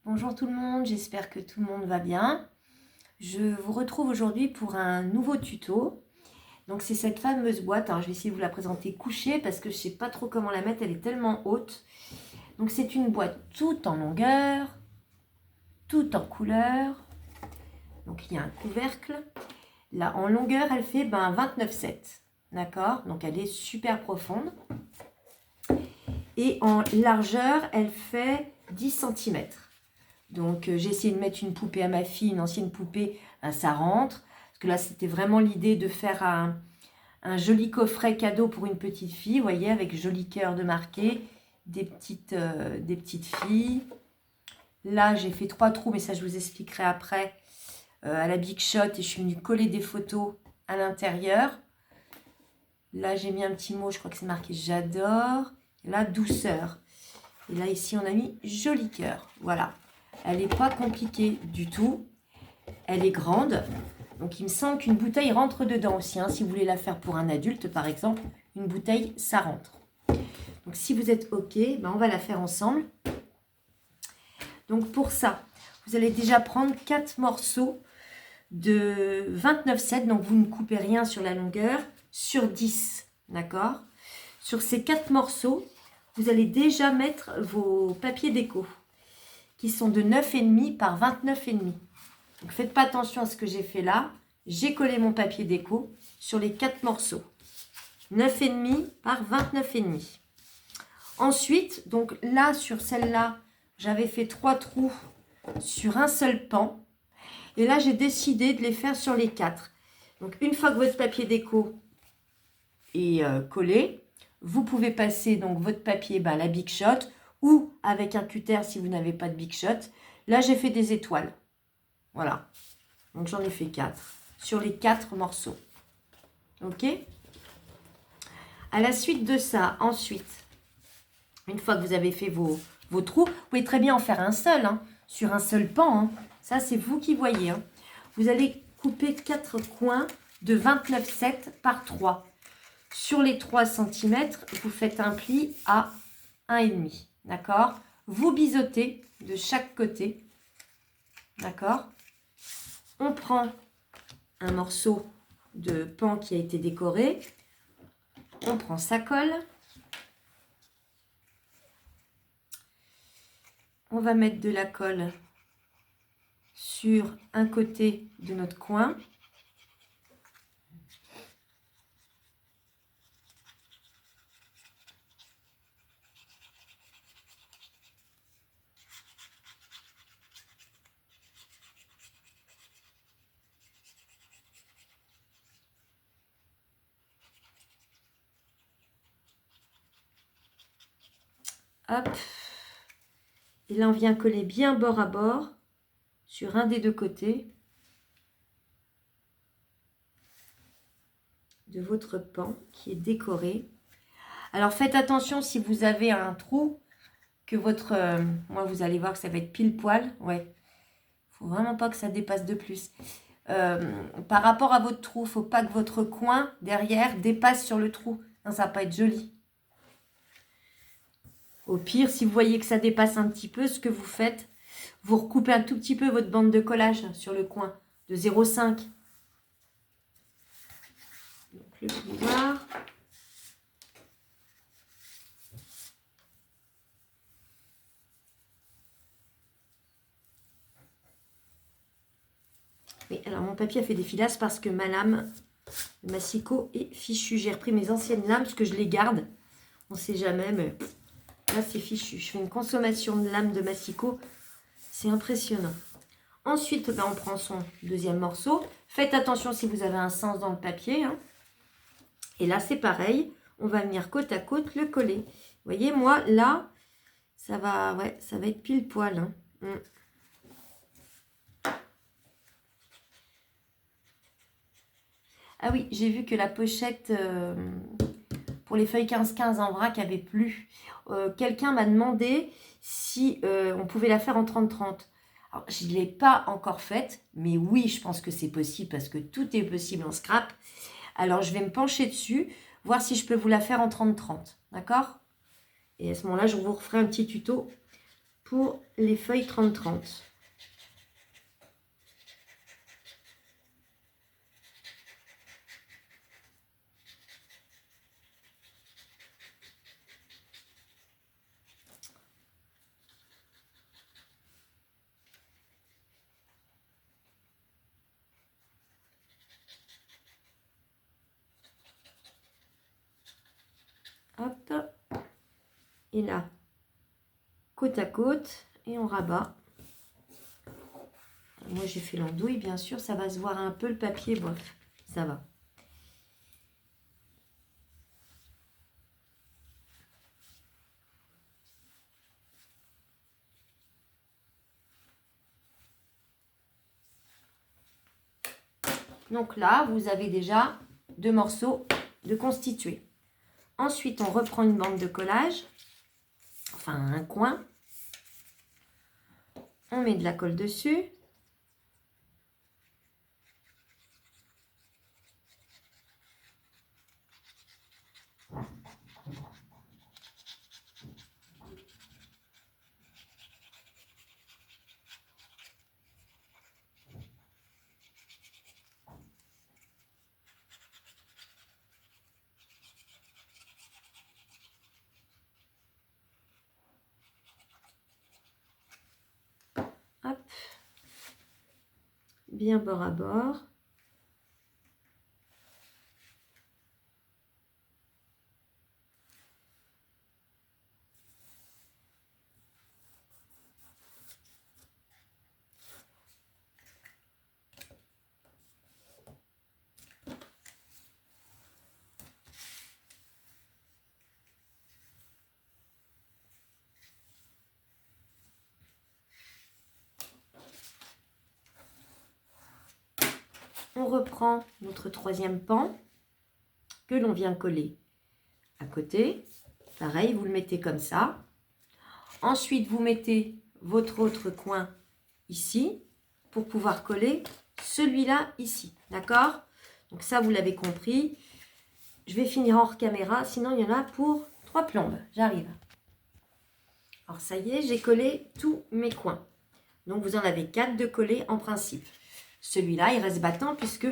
Bonjour tout le monde, j'espère que tout le monde va bien. Je vous retrouve aujourd'hui pour un nouveau tuto. Donc c'est cette fameuse boîte, alors je vais essayer de vous la présenter couchée parce que je ne sais pas trop comment la mettre, elle est tellement haute. Donc c'est une boîte toute en longueur, toute en couleur. Donc il y a un couvercle. Là en longueur elle fait 29,7. D'accord? Donc elle est super profonde. Et en largeur elle fait 10 cm. Donc j'ai essayé de mettre une poupée à ma fille, une ancienne poupée, ça rentre. Parce que là c'était vraiment l'idée de faire un joli coffret cadeau pour une petite fille, vous voyez, avec joli cœur de marqué, des petites filles. Là j'ai fait 3 trous, mais ça je vous expliquerai après, à la Big Shot, et je suis venue coller des photos à l'intérieur. Là j'ai mis un petit mot, je crois que c'est marqué j'adore. Et là douceur. Et là ici on a mis joli cœur, voilà. Elle n'est pas compliquée du tout. Elle est grande. Donc il me semble qu'une bouteille rentre dedans aussi. Si vous voulez la faire pour un adulte par exemple, une bouteille, ça rentre. Donc si vous êtes OK, on va la faire ensemble. Donc pour ça, vous allez déjà prendre 4 morceaux de 29,7. Donc vous ne coupez rien sur la longueur, sur 10. D'accord? Sur ces 4 morceaux, vous allez déjà mettre vos papiers déco, qui sont de 9,5 par 29,5. Donc faites pas attention à ce que j'ai fait là. J'ai collé mon papier déco sur les 4 morceaux. 9,5 par 29,5. Ensuite, donc là, sur celle-là, j'avais fait 3 trous sur un seul pan. Et là, j'ai décidé de les faire sur les 4. Donc une fois que votre papier déco est collé, vous pouvez passer donc votre papier, la Big Shot, ou avec un cutter si vous n'avez pas de Big Shot. Là, j'ai fait des étoiles. Voilà. Donc, j'en ai fait 4 sur les 4 morceaux. OK? À la suite de ça, ensuite, une fois que vous avez fait vos trous, vous pouvez très bien en faire un seul, sur un seul pan. Ça, c'est vous qui voyez. Vous allez couper 4 coins de 29,7 par 3. Sur les 3 cm, vous faites un pli à 1,5. D'accord? Vous biseautez de chaque côté. D'accord? On prend un morceau de pan qui a été décoré. On prend sa colle. On va mettre de la colle sur un côté de notre coin. Hop. Et là, on vient coller bien bord à bord sur un des deux côtés de votre pan qui est décoré. Alors, faites attention si vous avez un trou, que votre... moi, vous allez voir que ça va être pile poil. Ouais. Faut vraiment pas que ça dépasse de plus. Par rapport à votre trou, faut pas que votre coin derrière dépasse sur le trou. Non, ça va pas être joli. Au pire, si vous voyez que ça dépasse un petit peu, ce que vous faites, vous recoupez un tout petit peu votre bande de collage sur le coin de 0,5. Donc le plioir. Oui, alors mon papier a fait des filasses parce que ma lame, le massicot, est fichue. J'ai repris mes anciennes lames parce que je les garde. On ne sait jamais, mais là c'est fichu. Je fais une consommation de lames de massicot. C'est impressionnant. Ensuite, on prend son deuxième morceau. Faites attention si vous avez un sens dans le papier. Et là, c'est pareil. On va venir côte à côte le coller. Vous voyez, moi, là, ça va être pile poil. Ah oui, j'ai vu que la pochette pour les feuilles 15-15 en vrac avait plu. Quelqu'un m'a demandé si on pouvait la faire en 30-30. Alors, je ne l'ai pas encore faite, mais oui, je pense que c'est possible parce que tout est possible en scrap. Alors, je vais me pencher dessus, voir si je peux vous la faire en 30-30. D'accord? Et à ce moment-là, je vous referai un petit tuto pour les feuilles 30-30. Hop, et là, côte à côte, et on rabat. Moi, j'ai fait l'andouille, bien sûr, ça va se voir un peu le papier, bof, ça va. Donc là, vous avez déjà 2 morceaux de constitués. Ensuite, on reprend une bande de collage, enfin un coin. On met de la colle dessus. Hop. Bien bord à bord. On reprend notre 3e pan que l'on vient coller à côté. Pareil, vous le mettez comme ça. Ensuite, vous mettez votre autre coin ici pour pouvoir coller celui-là ici. D'accord? Donc ça, vous l'avez compris. Je vais finir hors caméra, sinon il y en a pour 3 plombes. J'arrive. Alors ça y est, j'ai collé tous mes coins. Donc vous en avez 4 de collés en principe. Celui-là, il reste battant puisque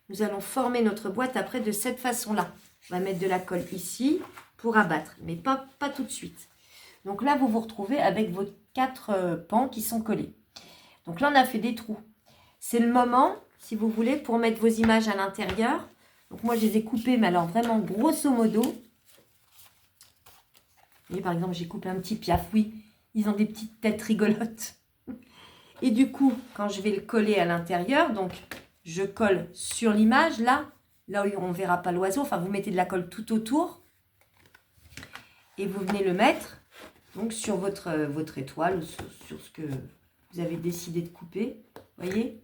nous allons former notre boîte après de cette façon-là. On va mettre de la colle ici pour abattre, mais pas tout de suite. Donc là, vous vous retrouvez avec vos 4 pans qui sont collés. Donc là, on a fait des trous. C'est le moment, si vous voulez, pour mettre vos images à l'intérieur. Donc moi, je les ai coupées, mais alors vraiment grosso modo. Vous voyez, par exemple, j'ai coupé un petit piaf. Oui, ils ont des petites têtes rigolotes. Et du coup, quand je vais le coller à l'intérieur, donc je colle sur l'image, là où on ne verra pas l'oiseau. Enfin, vous mettez de la colle tout autour. Et vous venez le mettre donc sur votre étoile, ou sur ce que vous avez décidé de couper. Vous voyez?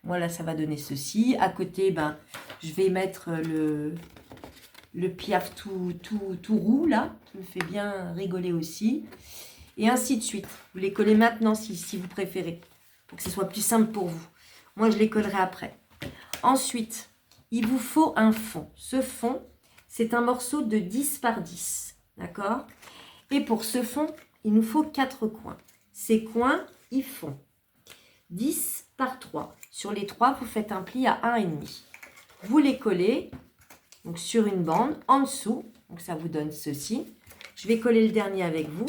Voilà, ça va donner ceci. À côté, ben, je vais mettre le piaf tout roux, là, qui me fait bien rigoler aussi. Et ainsi de suite. Vous les collez maintenant si vous préférez, pour que ce soit plus simple pour vous. Moi, je les collerai après. Ensuite, il vous faut un fond. Ce fond, c'est un morceau de 10 par 10. D'accord? Et pour ce fond, il nous faut 4 coins. Ces coins, ils font 10 par 3. Sur les 3, vous faites un pli à 1,5. Vous les collez donc, sur une bande en dessous. Donc ça vous donne ceci. Je vais coller le dernier avec vous.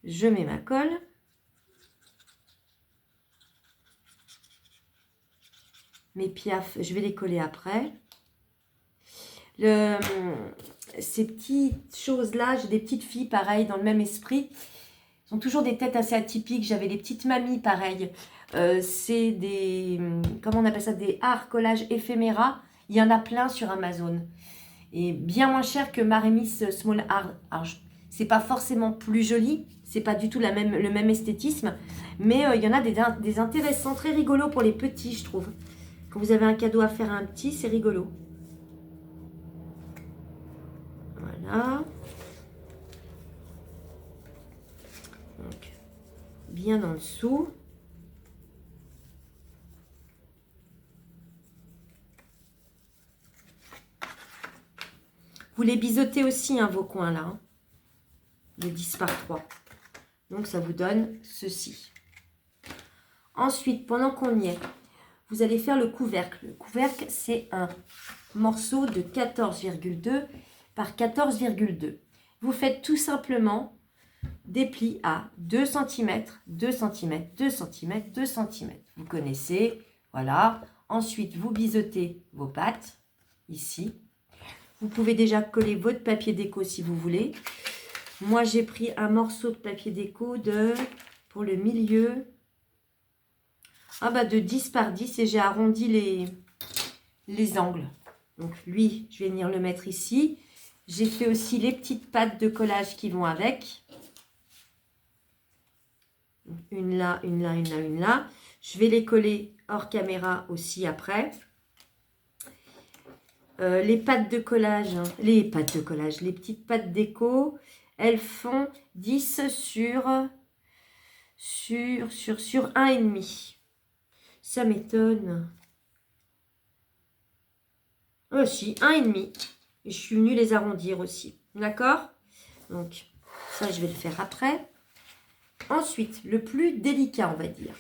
Je mets ma colle. Mes piafs, je vais les coller après. Ces petites choses-là, j'ai des petites filles, pareil, dans le même esprit. Elles ont toujours des têtes assez atypiques. J'avais des petites mamies, pareil. C'est des, comment on appelle ça, des art collages éphéméra. Il y en a plein sur Amazon. Et bien moins cher que Maremis Small Art. Alors, c'est pas forcément plus joli. C'est pas du tout le même esthétisme. Mais il y en a des intéressants, très rigolos pour les petits, je trouve. Quand vous avez un cadeau à faire à un petit, c'est rigolo. Voilà. Donc, bien en dessous. Vous les biseautez aussi, hein, vos coins là. Hein. Les 10 par 3. Donc, ça vous donne ceci. Ensuite, pendant qu'on y est, vous allez faire le couvercle. Le couvercle, c'est un morceau de 14,2 par 14,2. Vous faites tout simplement des plis à 2 cm, 2 cm, 2 cm, 2 cm. Vous connaissez, voilà. Ensuite, vous biseautez vos pattes, ici. Vous pouvez déjà coller votre papier déco si vous voulez. Moi, j'ai pris un morceau de papier déco pour le milieu, de 10 par 10 et j'ai arrondi les angles. Donc, lui, je vais venir le mettre ici. J'ai fait aussi les petites pattes de collage qui vont avec. Une là, une là, une là, une là. Je vais les coller hors caméra aussi après. Les pattes de collage, les petites pattes déco, elles font 10 sur 1,5. Ça m'étonne. Oh si, 1,5. Et je suis venue les arrondir aussi. D'accord? Donc, ça, je vais le faire après. Ensuite, le plus délicat, on va dire.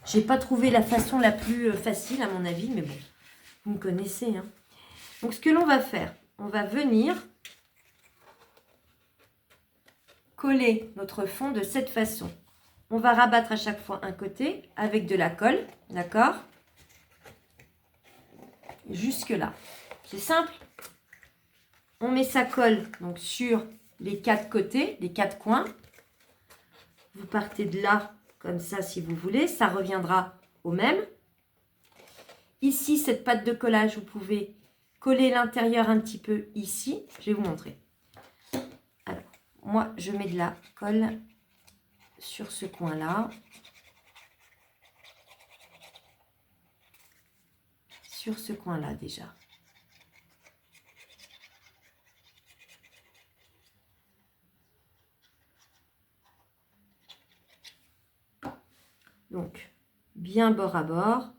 J'ai pas trouvé la façon la plus facile, à mon avis, mais bon, vous me connaissez, hein. Donc, ce que l'on va faire, on va venir coller notre fond de cette façon. On va rabattre à chaque fois un côté avec de la colle, d'accord? Jusque là. C'est simple. On met sa colle donc sur les 4 côtés, les 4 coins. Vous partez de là, comme ça, si vous voulez. Ça reviendra au même. Ici, cette pâte de collage, vous pouvez coller l'intérieur un petit peu ici. Je vais vous montrer. Alors, moi, je mets de la colle sur ce coin-là. Sur ce coin-là, déjà. Donc, bien bord à bord.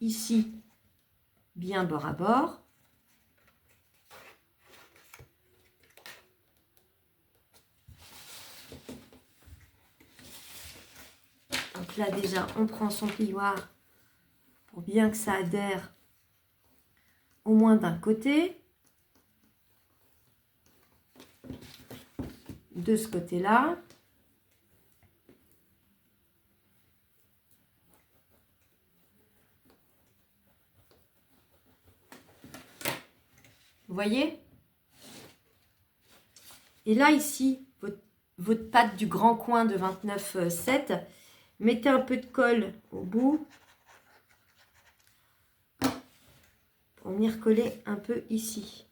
Ici, bien bord à bord. Donc là, déjà, on prend son plioir pour bien que ça adhère au moins d'un côté. De ce côté-là. Vous voyez? Et là, ici, votre pâte du grand coin de 29,7, mettez un peu de colle au bout pour venir recoller un peu ici.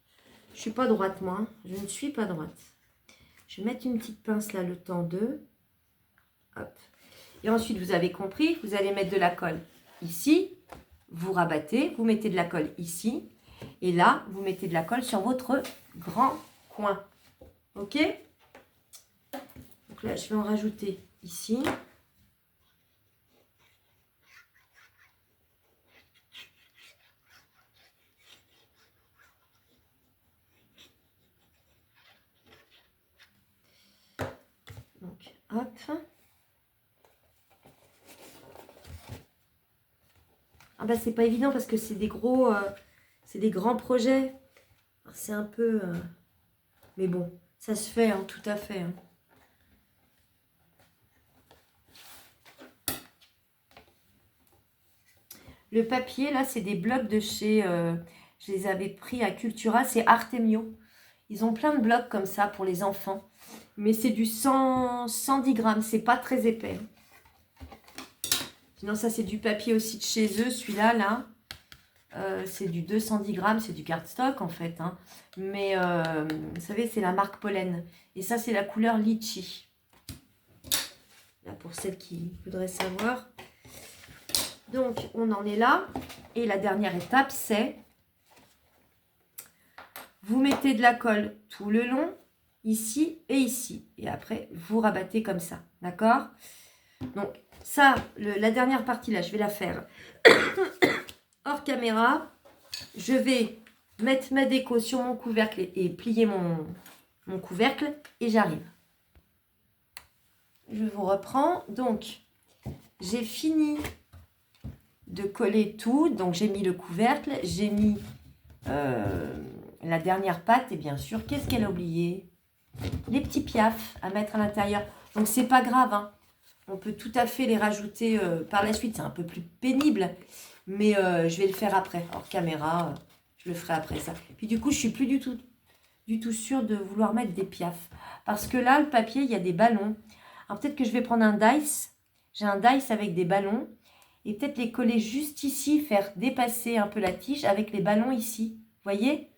Je ne suis pas droite, moi. Hein. Je ne suis pas droite. Je vais mettre une petite pince là, le temps de... Hop. Et ensuite, vous avez compris, vous allez mettre de la colle ici. Vous rabattez, vous mettez de la colle ici. Et là, vous mettez de la colle sur votre grand coin. Ok? Donc là, je vais en rajouter ici. Donc, hop. Ah bah, c'est pas évident parce que c'est des gros... c'est des grands projets. C'est un peu... mais bon, ça se fait, hein, tout à fait. Hein. Le papier, là, c'est des blocs de chez... je les avais pris à Cultura, c'est Artemio. Ils ont plein de blocs comme ça pour les enfants. Mais c'est du 110 grammes, c'est pas très épais. Sinon, ça, c'est du papier aussi de chez eux, celui-là, là. C'est du 210 grammes, c'est du cardstock en fait. Hein. Mais vous savez, c'est la marque Pollen. Et ça, c'est la couleur litchi. Là, pour celles qui voudraient savoir. Donc, on en est là. Et la dernière étape, c'est... Vous mettez de la colle tout le long, ici et ici. Et après, vous rabattez comme ça. D'accord? Donc, ça, la dernière partie là, je vais la faire hors caméra. Je vais mettre ma déco sur mon couvercle et plier mon mon couvercle et j'arrive. Je vous reprends. Donc, j'ai fini de coller tout. Donc, j'ai mis le couvercle, j'ai mis la dernière pâte. Et bien sûr, qu'est-ce qu'elle a oublié? Les petits piafs à mettre à l'intérieur. Donc, c'est pas grave, hein. On peut tout à fait les rajouter par la suite. C'est un peu plus pénible. Mais je vais le faire après. Hors caméra, je le ferai après ça. Puis du coup, je suis plus du tout sûre de vouloir mettre des piafs. Parce que là, le papier, il y a des ballons. Alors peut-être que je vais prendre un dice. J'ai un dice avec des ballons. Et peut-être les coller juste ici, faire dépasser un peu la tige avec les ballons ici. Vous voyez?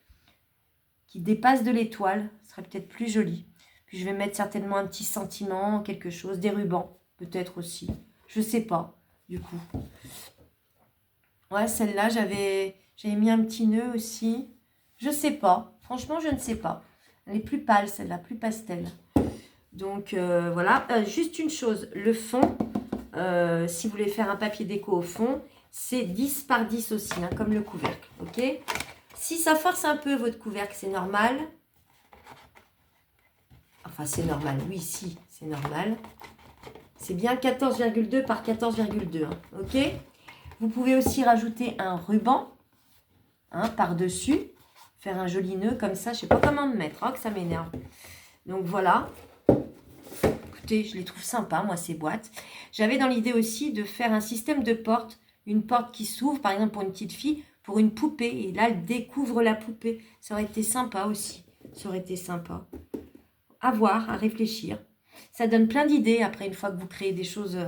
Qui dépassent de l'étoile. Ce serait peut-être plus joli. Puis je vais mettre certainement un petit sentiment, quelque chose, des rubans. Peut-être aussi. Je sais pas, du coup. Ouais, celle-là, j'avais mis un petit nœud aussi. Je sais pas. Franchement, je ne sais pas. Elle est plus pâle, celle-là, plus pastel. Donc, voilà. Juste une chose. Le fond, si vous voulez faire un papier déco au fond, c'est 10 par 10 aussi, hein, comme le couvercle. Ok? Si ça force un peu votre couvercle, c'est normal. Enfin, c'est normal. Oui, si, c'est normal. C'est bien 14,2 par 14,2. Hein, ok? Vous pouvez aussi rajouter un ruban hein, par-dessus. Faire un joli nœud comme ça. Je ne sais pas comment me mettre. Oh, que ça m'énerve. Donc voilà. Écoutez, je les trouve sympas, moi, ces boîtes. J'avais dans l'idée aussi de faire un système de porte. Une porte qui s'ouvre, par exemple, pour une petite fille, pour une poupée. Et là, elle découvre la poupée. Ça aurait été sympa aussi. Ça aurait été sympa. À voir, à réfléchir. Ça donne plein d'idées après, une fois que vous créez des choses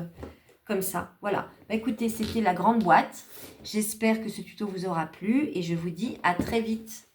comme ça. Voilà. Bah, écoutez, c'était la grande boîte. J'espère que ce tuto vous aura plu et je vous dis à très vite.